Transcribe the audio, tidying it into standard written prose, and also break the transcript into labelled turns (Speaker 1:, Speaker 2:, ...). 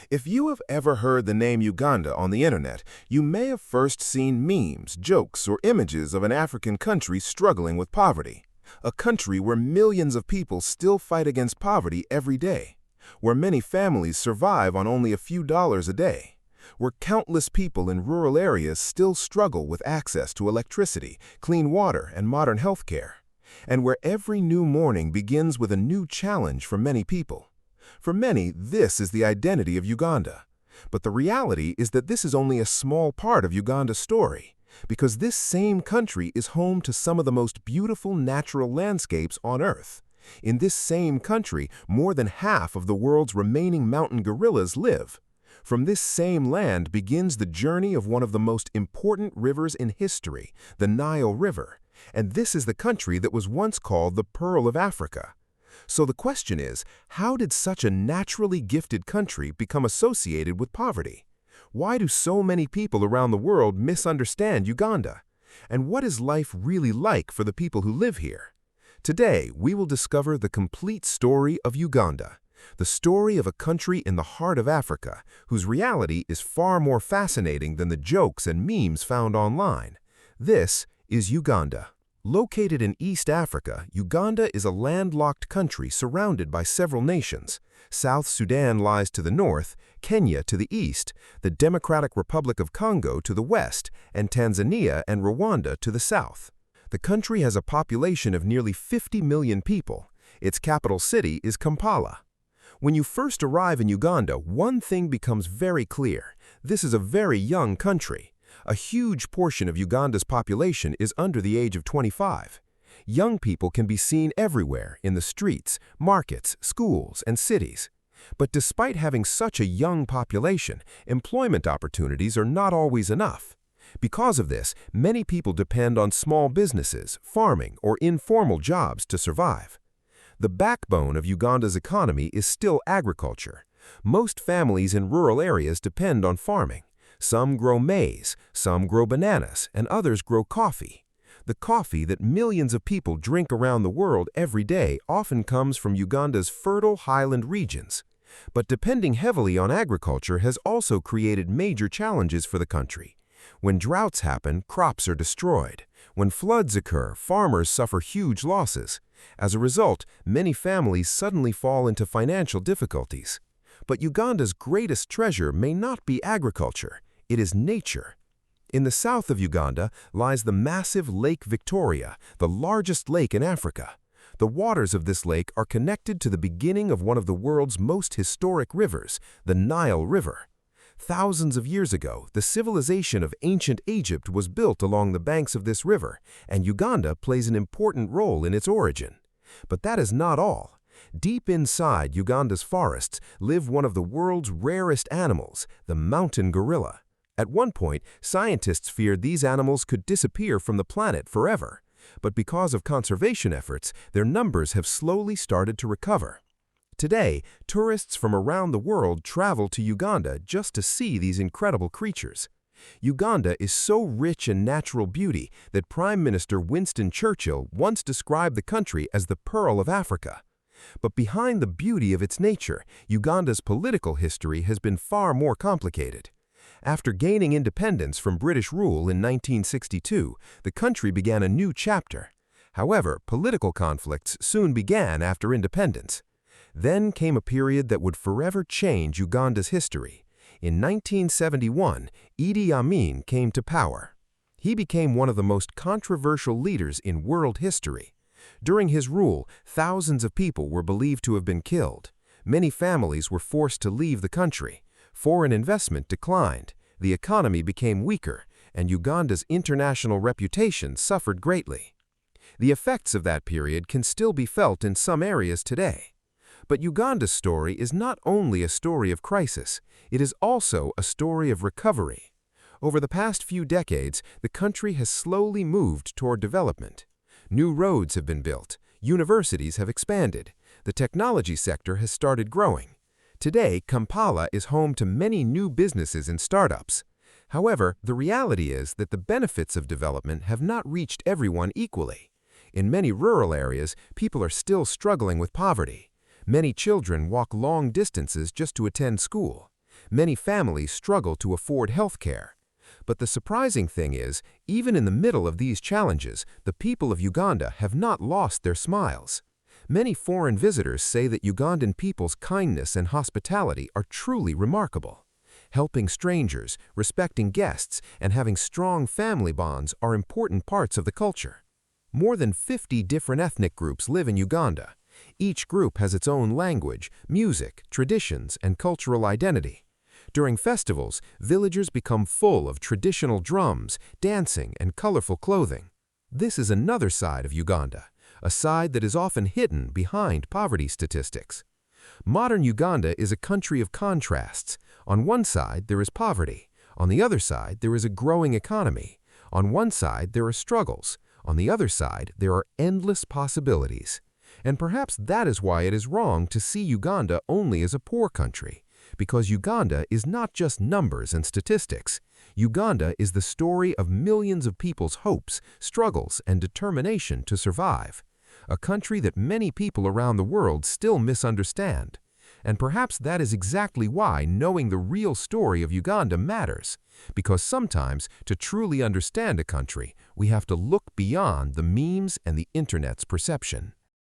Speaker 1: If you have ever heard the name Uganda on the internet, you may have first seen memes, jokes, or images of an African country struggling with poverty. A country where millions of people still fight against poverty every day. Where many families survive on only a few dollars a day. Where countless people in rural areas still struggle with access to electricity, clean water, and modern healthcare. And where every new morning begins with a new challenge for many people. For many, this is the identity of Uganda. But the reality is that this is only a small part of Uganda's story, because this same country is home to some of the most beautiful natural landscapes on Earth. In this same country, more than half of the world's remaining mountain gorillas live. From this same land begins the journey of one of the most important rivers in history, the Nile River. And this is the country that was once called the Pearl of Africa. So the question is, how did such a naturally gifted country become associated with poverty? Why do so many people around the world misunderstand Uganda? And what is life really like for the people who live here? Today, we will discover the complete story of Uganda, the story of a country in the heart of Africa, whose reality is far more fascinating than the jokes and memes found online. This is Uganda. Located in East Africa, Uganda is a landlocked country surrounded by several nations. South Sudan lies to the north, Kenya to the east, the Democratic Republic of Congo to the west, and Tanzania and Rwanda to the south. The country has a population of nearly 50 million people. Its capital city is Kampala. When you first arrive in Uganda, one thing becomes very clear. This is a very young country. A huge portion of Uganda's population is under the age of 25. Young people can be seen everywhere in the streets, markets, schools, and cities. But despite having such a young population, employment opportunities are not always enough. Because of this, many people depend on small businesses, farming, or informal jobs to survive. The backbone of Uganda's economy is still agriculture. Most families in rural areas depend on farming. Some grow maize, some grow bananas, and others grow coffee. The coffee that millions of people drink around the world every day often comes from Uganda's fertile highland regions. But depending heavily on agriculture has also created major challenges for the country. When droughts happen, crops are destroyed. When floods occur, farmers suffer huge losses. As a result, many families suddenly fall into financial difficulties. But Uganda's greatest treasure may not be agriculture. It is nature. In the south of Uganda lies the massive Lake Victoria, the largest lake in Africa. The waters of this lake are connected to the beginning of one of the world's most historic rivers, the Nile River. Thousands of years ago, the civilization of ancient Egypt was built along the banks of this river, and Uganda plays an important role in its origin. But that is not all. Deep inside Uganda's forests live one of the world's rarest animals, the mountain gorilla. At one point, scientists feared these animals could disappear from the planet forever. But because of conservation efforts, their numbers have slowly started to recover. Today, tourists from around the world travel to Uganda just to see these incredible creatures. Uganda is so rich in natural beauty that Prime Minister Winston Churchill once described the country as the Pearl of Africa. But behind the beauty of its nature, Uganda's political history has been far more complicated. After gaining independence from British rule in 1962, the country began a new chapter. However, political conflicts soon began after independence. Then came a period that would forever change Uganda's history. In 1971, Idi Amin came to power. He became one of the most controversial leaders in world history. During his rule, thousands of people were believed to have been killed. Many families were forced to leave the country. Foreign investment declined, the economy became weaker, and Uganda's international reputation suffered greatly. The effects of that period can still be felt in some areas today. But Uganda's story is not only a story of crisis, it is also a story of recovery. Over the past few decades, the country has slowly moved toward development. New roads have been built, universities have expanded, the technology sector has started growing. Today, Kampala is home to many new businesses and startups. However, the reality is that the benefits of development have not reached everyone equally. In many rural areas, people are still struggling with poverty. Many children walk long distances just to attend school.
Speaker 2: Many families struggle to afford health care. But the surprising thing is, even in the middle of these challenges, the people of Uganda have not lost their smiles. Many foreign visitors say that Ugandan people's kindness and hospitality are truly remarkable. Helping strangers, respecting guests, and having strong family bonds are important parts of the culture. More than 50 different ethnic groups live in Uganda. Each group has its own language, music, traditions, and cultural identity. During festivals, villagers become full of traditional drums, dancing, and colorful clothing. This is another side of Uganda, a side that is often hidden behind poverty statistics. Modern Uganda is a country of contrasts. On one side, there is poverty. On the other side, there is a growing economy. On one side, there are struggles. On the other side, there are endless possibilities. And perhaps that is why it is wrong to see Uganda only as a poor country. Because Uganda is not just numbers and statistics. Uganda is the story of millions of people's hopes, struggles, and determination to survive. A country that many people around the world still misunderstand. And perhaps that is exactly why knowing the real story of Uganda matters. Because sometimes, to truly understand a country, we have to look beyond the memes and the internet's perception.